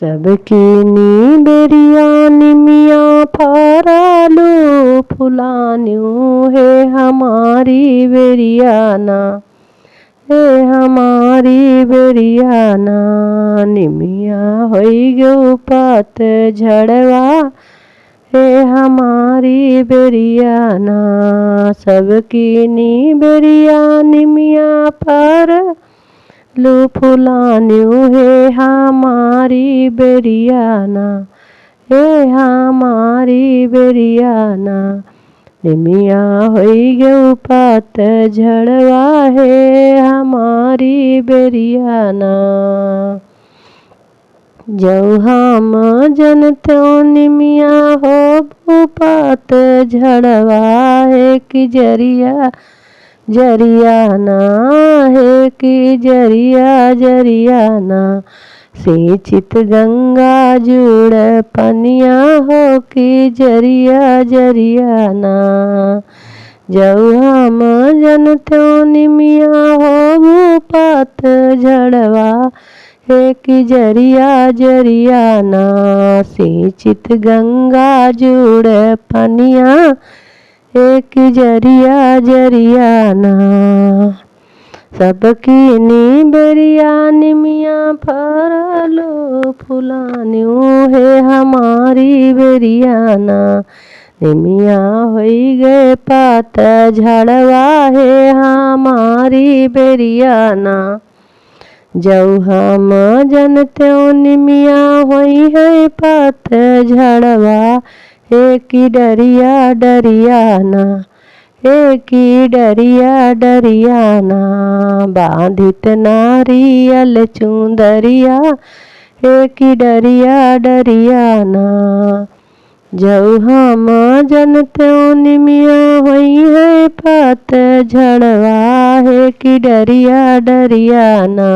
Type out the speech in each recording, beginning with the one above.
सबकी नी बेरिया निमिया फरालू फुलान्यू है हमारी बेरियाना, हे हमारी बेरियाना। निमिया होई गो पात झड़वा, हे हमारी बेरियाना। सबकी नी बेरिया निमिया पर लू फुलान्यू है हमारी बेरियाना, हे हमारी बेरियाना। निमिया होई गो पात झड़वा, है हमारी बेरियाना। जऊ हम जनत्यो निमिया हो पात झड़वा, है कि जरिया जरियाना, है कि जरिया जरियाना। सिंचित गंगा जुड़ पनिया हो कि जरिया जरियाना। जऊ हम जनत्यो निमिया हो पात झड़वा, है कि जरिया जरियाना। सिंचित गंगा जुड़ पनिया, एक जरिया जरियाना। सबकी नी बेरिया निमिया फरालू फुलान्यू है हमारी बेरियाना। निमिया होई गए पात झड़वा, है हमारी बेरियाना। जऊ हम जनत्यो निमिया होई है पात झड़वा, हे कि डरिया डरियाना, हे कि डरिया डरियाना। बांधित नारियल चुंदरिया, हे कि डरिया डरियाना। जऊ हम जनत्यो निमिया होई है पात झड़वा, है कि डरिया डरियाना।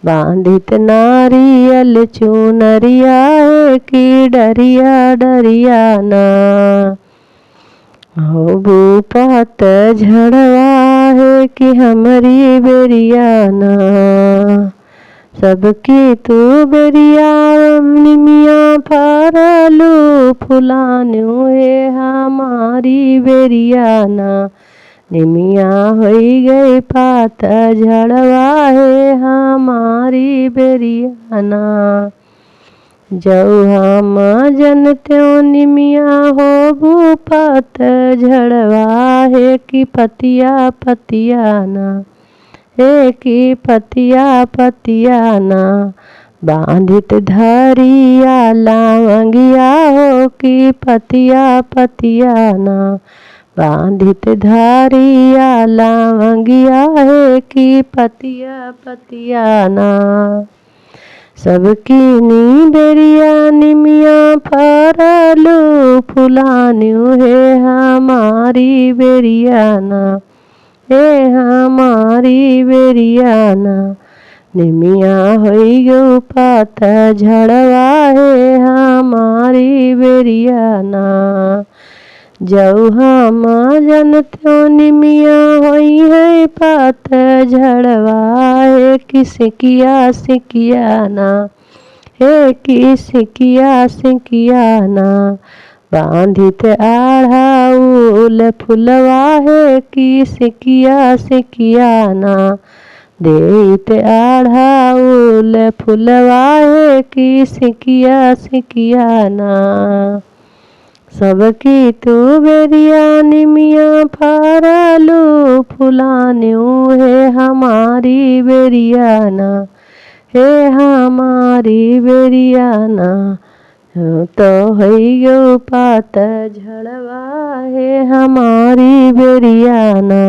बांधित नारियल चुनरिया, है कि डरिया डरियाना। हो बू पात झड़वा, है कि हमारी बेरियाना। सबकी तू बेरिया निमिया फरालू फुलान्यू है हमारी बेरियाना। निमिया होई गई पात झड़वा, है हमारी बेरियाना। जऊ हम जनत्यो निमिया हो पात झड़वा, है कि पतिया पतियाना, है कि पतिया पतियाना। बांधित धरिया लावंगिया, हो कि पतिया पतियाना। बांधित धरिया लावंगिया, है कि पतिया पतियाना। सबकी नी बेरिया निमिया फरालू फुलान्यू है हमारी बेरियाना, हे हमारी बेरियाना। निमिया होई गो पात झड़वा, है हमारी बेरियाना। जऊ हम जनत्यो निमिया होई है पात झड़वा, है कि सिकिया सिकियाना, है कि सिकिया सिकियाना। बांधित आढ़ाउल फुलवा, है कि सिकिया सिकियाना। देत आढ़ाउल फुलवा, है कि सिकिया सिकियाना। सबकी तू बेरिया निमिया फरालू फुलान्यू है हमारी बेरियाना, हे हमारी बेरियाना। तो होई गो पात झड़वा, है हमारी बेरियाना।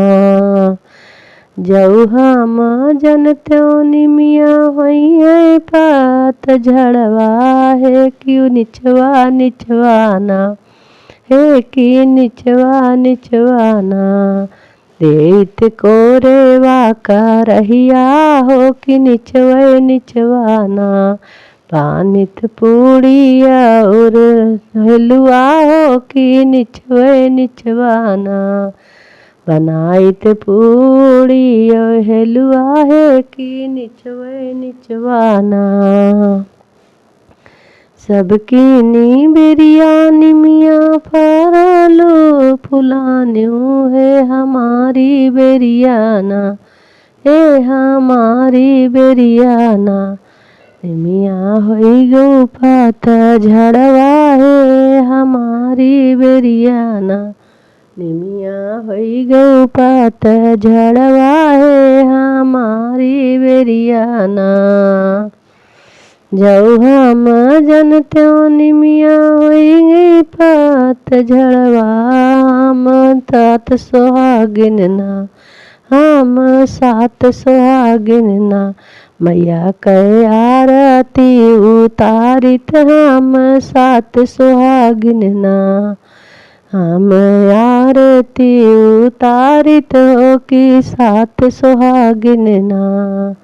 जऊ हम जनत्यो निमिया होई है पात झड़वा, है कि निचवा निचवाना, है कि निचवा निचवाना। देत कोरेवा का रहिया, हो कि निचवे निचवाना। पानित पूड़िया और हलुआ, हो कि निचवे निचवाना। बनाइत पूड़ी और हलुआ, है कि निचवे निचवाना। सबकी नी बेरिया निमिया फरलो फुलान्यो है हमारी बेरियाना, हे हमारी बेरियाना। निमिया होई गो पात झड़वा है हमारी बेरियाना, निमिया होई गो पात झड़वा है हमारी बेरियाना। जऊ हम जनत्यों निमिया होई गई पात झड़वा, हम तात सुहागिन ना, हम सात सुहागिन ना। मैया कै आरती उतारित हम सात सुहागिन ना, हम आरती उतारित हो कि सात सुहागिन ना।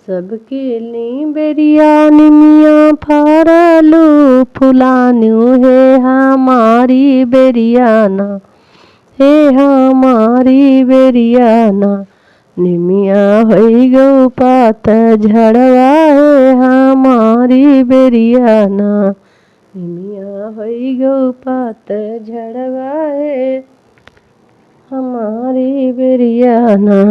सबकी नी बेरिया निमिया फरलो फुलान्यो है हमारी बेरियाना, हे हमारी बेरियाना। निमिया होई गो पात झड़वा है हमारी बेरियाना, निमिया होई गो पात झड़वा है हमारी बेरियाना।